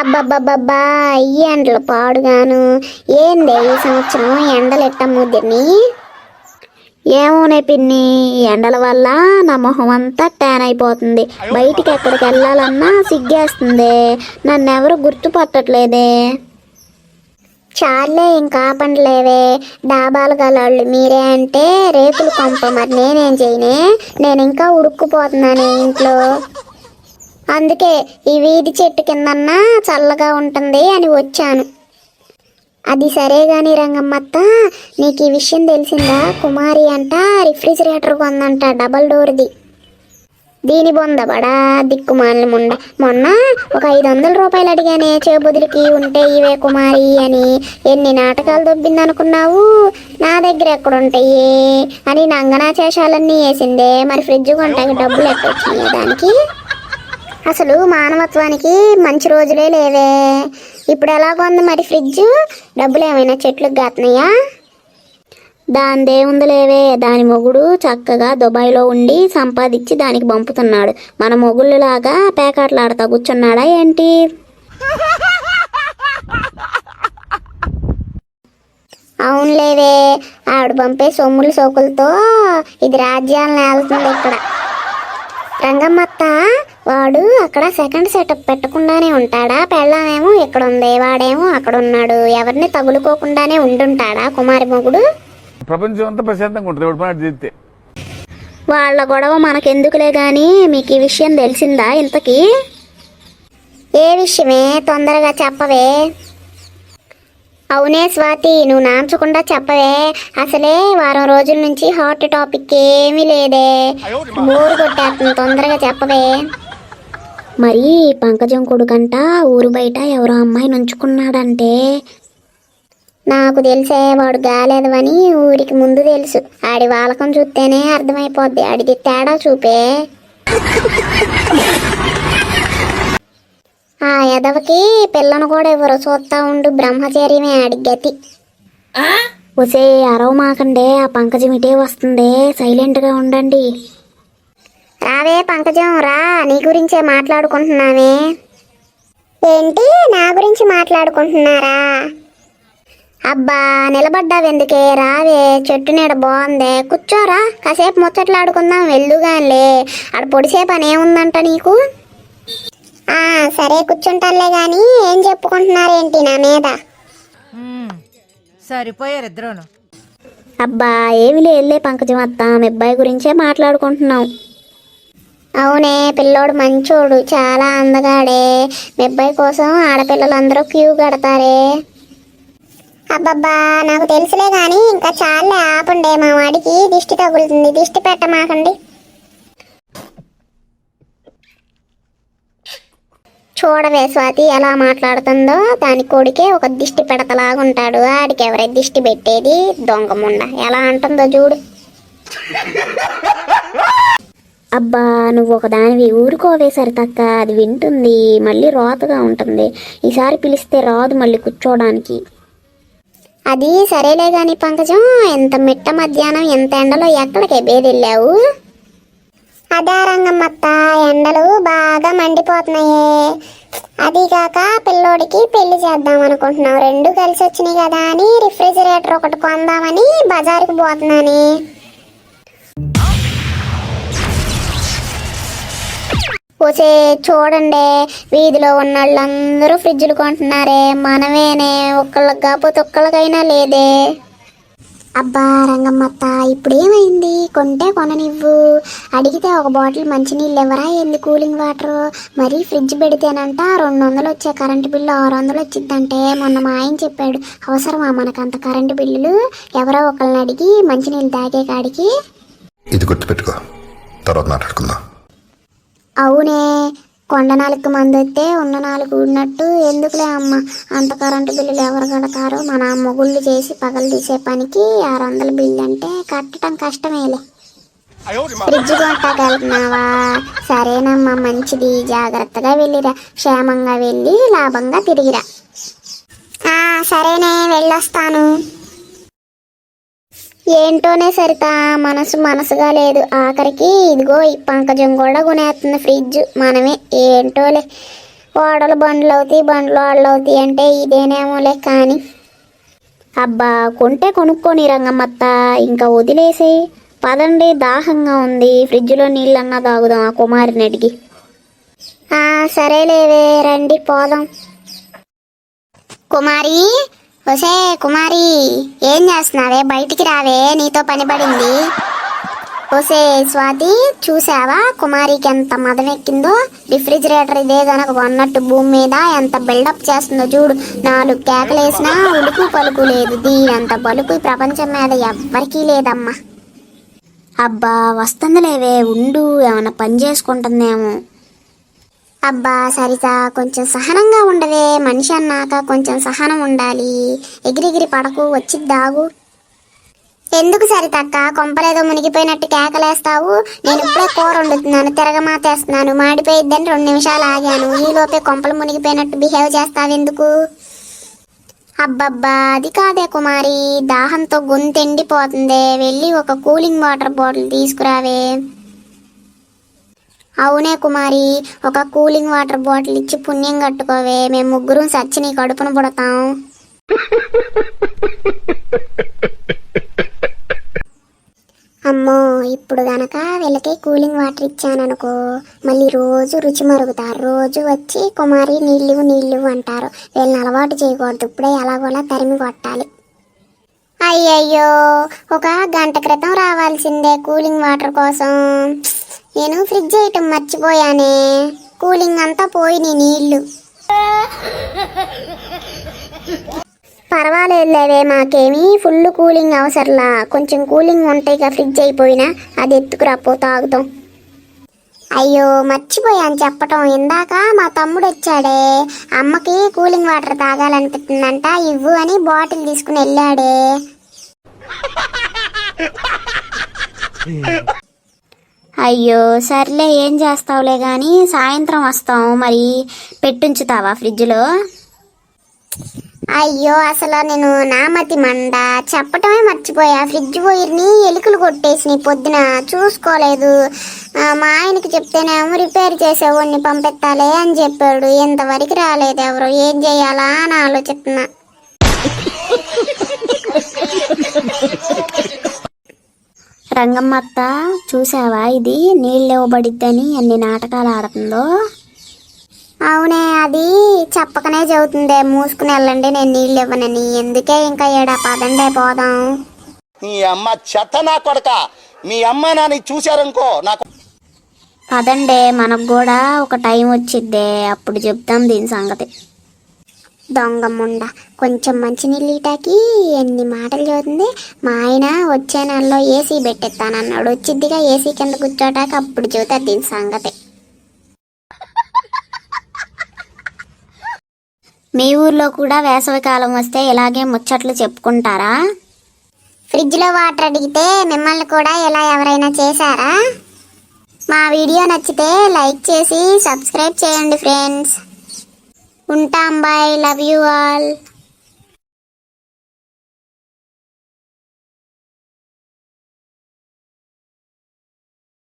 అబ్బబ్బబ్బబ్బా ఈ ఎండలు పాడుగాను. ఏందే ఈ సంవత్సరం ఎండలు ఎట్ట ముదిరిని? ఏమోనే పిన్ని, ఎండల వల్ల నా మొహం అంతా ట్యాన్ అయిపోతుంది. బయటికి ఎక్కడికి వెళ్ళాలన్నా సిగ్గేస్తుంది. నన్నెవరు గుర్తుపట్టట్లేదే. చాలే ఇంకా పండలేవే, డాబాలు గలాళ్ళు మీరే అంటే రేకులు కొంప. మరి నేనేం చేయనే? నేను ఇంకా ఉడుక్కుపోతున్నానే ఇంట్లో. అందుకే ఈ వీధి చెట్టు కిందన్నా చల్లగా ఉంటుంది అని వచ్చాను. అది సరే గాని రంగమ్మత్త, నీకు ఈ విషయం తెలిసిందా? కుమారి అంట రిఫ్రిజిరేటర్ కొందంట, డబల్ డోర్ది. దీని బొందబడా దిక్కుమాలిన ముండ. మొన్న ఒక 500 రూపాయలు అడిగానే చేబుదులకి ఉంటే ఇవే కుమారి అని. ఎన్ని నాటకాలు దొబ్బిందనుకున్నావు? నా దగ్గర ఎక్కడుంటాయి అని నంగనాచేషాలన్నీ వేసిందే. మరి ఫ్రిడ్జ్ కొంటాకి డబ్బులు ఎట్టొచ్చినాయి దానికి? అసలు మానవత్వానికి మంచి రోజులే లేవే. ఇప్పుడు ఎలాగొంది మరి ఫ్రిడ్జ్? డబ్బులు ఏమైనా చెట్లకు గాతున్నాయా? దానిదేముంది లేవే, దాని మొగుడు చక్కగా దుబాయ్లో ఉండి సంపాదించి దానికి పంపుతున్నాడు. మన మొగుళ్ళలాగా పేకాట్లాడుతా కూర్చున్నాడా ఏంటి? అవునులేవే, ఆవిడ పంపే సొమ్ములు సోకులతో ఇది రాజ్యాలను ఏలుతుంది ఇక్కడ. రంగమ్మత్త, వాడు అక్కడ సెకండ్ సెటప్ పెట్టకుండానే ఉంటాడా? పెళ్ళామేమో ఇక్కడ ఉంది, వాడేమో అక్కడ ఉన్నాడు. ఎవరిని తగులుకోకుండానే ఉండుంటాడా కుమారి మొగుడు? ప్రపంచం అంతా ప్రశాంతంగా ఉంటుంది. వాళ్ళ గొడవ మనకెందుకులే గాని, మీకు ఈ విషయం తెలిసిందా ఇంతకీ? ఏ విషయమే? తొందరగా చెప్పవే. అవునే స్వాతి, నువ్వు నాంచకుండా చెప్పవే. అసలే వారం రోజుల నుంచి హాట్ టాపిక్ ఏమీ లేదే, బోరు కొట్టేస్తుంది. తొందరగా చెప్పవే. మరి పంకజం కొడుకంట ఊరు బయట ఎవరో అమ్మాయి నుంచుకున్నాడంటే. నాకు తెలిసే, వాడు గాలేదవని ఊరికి ముందు తెలుసు. ఆడి వాలకం చూస్తేనే అర్థమైపోద్ది. ఆడిది తేడా చూపే. ఆ ఎదవకి పిల్లను కూడా ఎవరో చూస్తా ఉండు. బ్రహ్మచర్యమే ఆడి గతి. ఒసే అరవ మాకండే, ఆ పంకజం ఇటే వస్తుంది. సైలెంట్గా ఉండండి. రావే పంకజం రా, నీ గురించే మాట్లాడుకుంటున్నామే. ఏంటి, నా గురించి మాట్లాడుకుంటున్నారా? అబ్బా నిలబడ్డావెందుకే, రావే. చెట్టు నీడ బాగుందే, కూర్చోరా. కాసేపు ముచ్చట్లాడుకుందాం వెళ్దుగానిలే. ఆడ పొడిసే పని ఏముందంట నీకు? సరే కూర్చుంటానులే గాని, ఏం చెప్పుకుంటున్నారేంటి నా మీద? సరిపోయారు ఇద్దరును. అబ్బా ఏమి లేదులే పంకజం అత్త, మీ అబ్బాయి గురించే మాట్లాడుకుంటున్నాం. అవునే, పిల్లోడు మంచోడు, చాలా అందగాడే. మీ అబ్బాయి కోసం ఆడపిల్లలందరూ క్యూ కడతారే. అబ్బబ్బా నాకు తెలుసులే గాని, ఇంకా చాలే ఆపండే. మా వాడికి దిష్టి తగులుతుంది, దిష్టి పెట్టమాకండి. చూడవే స్వాతి ఎలా మాట్లాడుతుందో. దాని కొడుకే ఒక దిష్టి పెడతలాగుంటాడు. ఆడికి ఎవరై దిష్టి పెట్టేది? దొంగ ముండ ఎలా అంటుందో చూడు. అబ్బా నువ్వు ఒక దానివి, ఊరుకోవే సరితక్క. అది వింటుంది, మళ్ళీ రోతగా ఉంటుంది. ఈసారి పిలిస్తే రాదు మళ్ళీ కూర్చోడానికి. అది సరేలే గాని పంకజం, ఎంత మిట్ట మధ్యాహ్నం ఎంత ఎండలో ఎక్కడికే బేదెళ్ళావు? అదే రంగమ్మత్త, ఎండలు బాగా మండిపోతున్నాయే. అదిగాక పిల్లోడికి పెళ్లి చేద్దాం అనుకుంటున్నాం. రెండు కలిసి వచ్చినాయి కదా అని రిఫ్రిజిరేటర్ ఒకటి కొందామని బజారుకు పోతున్నాను. పోసే చూడండి, వీధిలో ఉన్న వాళ్ళందరూ ఫ్రిడ్జ్లు కొంటున్నారే. మనమేనే ఒక్కళ్ళకి కాకపోతే ఒక్కళ్ళకైనా లేదే. అబ్బా రంగమ్మత్త, ఇప్పుడేమైంది? కొంటే కొననివ్వు. అడిగితే ఒక బాటిల్ మంచినీళ్ళు ఎవరా ఏంది, కూలింగ్ వాటర్. మరి ఫ్రిడ్జ్ పెడితేనంట 200 వచ్చే కరెంటు బిల్లు 600 వచ్చిద్దంటే మొన్న మా ఆయన చెప్పాడు. అవసరమా మనకంత కరెంటు బిల్లులు? ఎవరో ఒకళ్ళని అడిగి మంచినీళ్ళు తాగే కాడికి. ఇది గుర్తుపెట్టుకో, తర్వాత మాట్లాడుకుందాం. అవునే, కొండ 4 మంది వస్తే ఉన్న 4 ఉన్నట్టు. ఎందుకులే అమ్మ, అంత కరెంటు బిల్లులు ఎవరు కడతారో? మన మొగుళ్ళు చేసి పగలు తీసే పనికి 600 బిల్లు అంటే కట్టడం కష్టమేలే. ఫ్రిడ్జ్ కొంటాకి వెళ్తున్నావా? సరేనమ్మా, మంచిది. జాగ్రత్తగా వెళ్ళిరా, క్షేమంగా వెళ్ళి లాభంగా తిరిగిరా. సరేనే, వెళ్ళొస్తాను. ఏంటోనే సరిత, మనసుగా లేదు. ఆఖరికి ఇదిగో ఈ పంకజం కూడా కొనేస్తుంది ఫ్రిడ్జ్. మనమే ఏంటోలే, ఓడలు బండ్లు అవుతాయి, బండ్లు ఓడలు అవుతాయి అంటే ఇదేనేమోలే కానీ. అబ్బా కొంటే కొనుక్కొని రంగమ్మత్త, ఇంకా వదిలేసేయి. పదండి, దాహంగా ఉంది, ఫ్రిడ్జ్లో నీళ్ళన్నా తాగుదాం ఆ కుమారిని అడిగి. సరేలేవే, రండి పోదాం. కుమారి, ఒసే కుమారి, ఏం చేస్తున్నావే? బయటికి రావే, నీతో పని పడింది. ఒసే స్వాతి, చూసావా కుమారికి ఎంత మదం ఎక్కిందో? రిఫ్రిజిరేటర్ ఇదే గనక కొన్నట్టు భూమి మీద ఎంత బిల్డప్ చేస్తుందో చూడు. 4 కేకలేసినా ఉలుకు పలుకు లేదు. దీనంత పలుకు ఈ ప్రపంచం మీద ఎవ్వరికీ లేదమ్మా. అబ్బా వస్తుందిలేవే, ఉండు, ఏమన్నా పని చేసుకుంటుందేమో. అబ్బా సరిత, కొంచెం సహనంగా ఉండవే, మనిషి అన్నాక కొంచెం సహనం ఉండాలి. ఎగిరిగిరి పడకు, వచ్చి దాగు. ఎందుకు సరితక్క కొంపలేదో మునిగిపోయినట్టు కేకలేస్తావు? నేను ఇప్పుడే కూర వండుతున్నాను, తిరగమాతేస్తున్నాను, మాడిపోయిద్దని 2 నిమిషాలు ఆగాను. ఈలోపే కొంపలు మునిగిపోయినట్టు బిహేవ్ చేస్తావెందుకు? అబ్బబ్బా అది కాదే కుమారి, దాహంతో గొంతు ఎండిపోతుంది, వెళ్ళి ఒక కూలింగ్ వాటర్ బాటిల్ తీసుకురావే. అవునే కుమారి, ఒక కూలింగ్ వాటర్ బాటిల్ ఇచ్చి పుణ్యం కట్టుకోవే, మేము ముగ్గురం సచ్చి నీ కడుపున పుడతాం. అమ్మో, ఇప్పుడు గనక వీళ్ళకి కూలింగ్ వాటర్ ఇచ్చాననుకో, మళ్ళీ రోజు రుచి మరుగుతారు. రోజు వచ్చి కుమారి నీళ్ళు అంటారు. వీళ్ళని అలవాటు చేయకూడదు, ఇప్పుడే ఎలాగోలా తరిమి కొట్టాలి. అయ్యయ్యో, ఒక గంట క్రితం రావాల్సిందే కూలింగ్ వాటర్ కోసం. నేను ఫ్రిడ్జ్ వేయటం మర్చిపోయానే, కూలింగ్ అంతా పోయినాయి నీళ్ళు. పర్వాలేదులేవే, మాకేమీ ఫుల్ కూలింగ్ అవసరంలా, కొంచెం కూలింగ్ ఉంటాయిగా ఫ్రిడ్జ్ అయిపోయినా, అది ఎత్తుకురాపో తాగుతాం. అయ్యో మర్చిపోయాను చెప్పటం, ఇందాక మా తమ్ముడు వచ్చాడే, అమ్మకి కూలింగ్ వాటర్ తాగాలనిపిస్తుందంట, ఇవ్వు అని బాటిల్ తీసుకుని వెళ్ళాడే. అయ్యో సర్లే, ఏం చేస్తావులే కానీ, సాయంత్రం వస్తాం, మరి పెట్టుంచుతావా ఫ్రిడ్జ్లో? అయ్యో అసలు నేను నామతి మండ చెప్పటమే మర్చిపోయా, ఫ్రిడ్జ్ వైర్ని ఎలుకలు కొట్టేసి పొద్దున చూసుకోలేదు. మా ఆయనకి చెప్తేనేమో రిపేర్ చేసేవాడిని పంపిస్తాలే అని చెప్పాడు, ఇంతవరకు రాలేదు ఎవరు, ఏం చేయాలా అని ఆలోచిస్తున్నా. రంగమ్మత్త చూసావా, ఇది నీళ్ళు ఇవ్వబడిద్దని ఎన్ని నాటకాలు ఆడుతుందో. అవునే, అది చెప్పకనే చదువుతుందే, మూసుకుని వెళ్ళండి నేను నీళ్ళు ఇవ్వనని. ఎందుకే ఇంకా ఏడా, పదండే పోదాం. నీ అమ్మ చెత్త నా కొడక, మీ అమ్మ నాని చూశారనుకో నాకు. పదండే, మనకు కూడా ఒక టైం వచ్చిద్దే, అప్పుడు చెప్తాం దీని సంగతి. దొంగమ్ముండ, కొంచెం మంచినీళ్ళు ఇటాకి ఎన్ని మాటలు చదువుతుంది. మా ఆయన వచ్చే నెలలో ఏసీ పెట్టిస్తానన్నాడు, వచ్చిద్దిగా ఏసీ కింద కూర్చోటాక అప్పుడు చూస్తారు దీని సంగతి. మీ ఊర్లో కూడా వేసవికాలం వస్తే ఇలాగే ముచ్చట్లు చెప్పుకుంటారా? ఫ్రిడ్జ్లో వాటర్ అడిగితే మిమ్మల్ని కూడా ఇలా ఎవరైనా చేశారా? మా వీడియో నచ్చితే లైక్ చేసి సబ్స్క్రైబ్ చేయండి ఫ్రెండ్స్. ఉంటాం, బాయ్, లవ్ యూ ఆల్.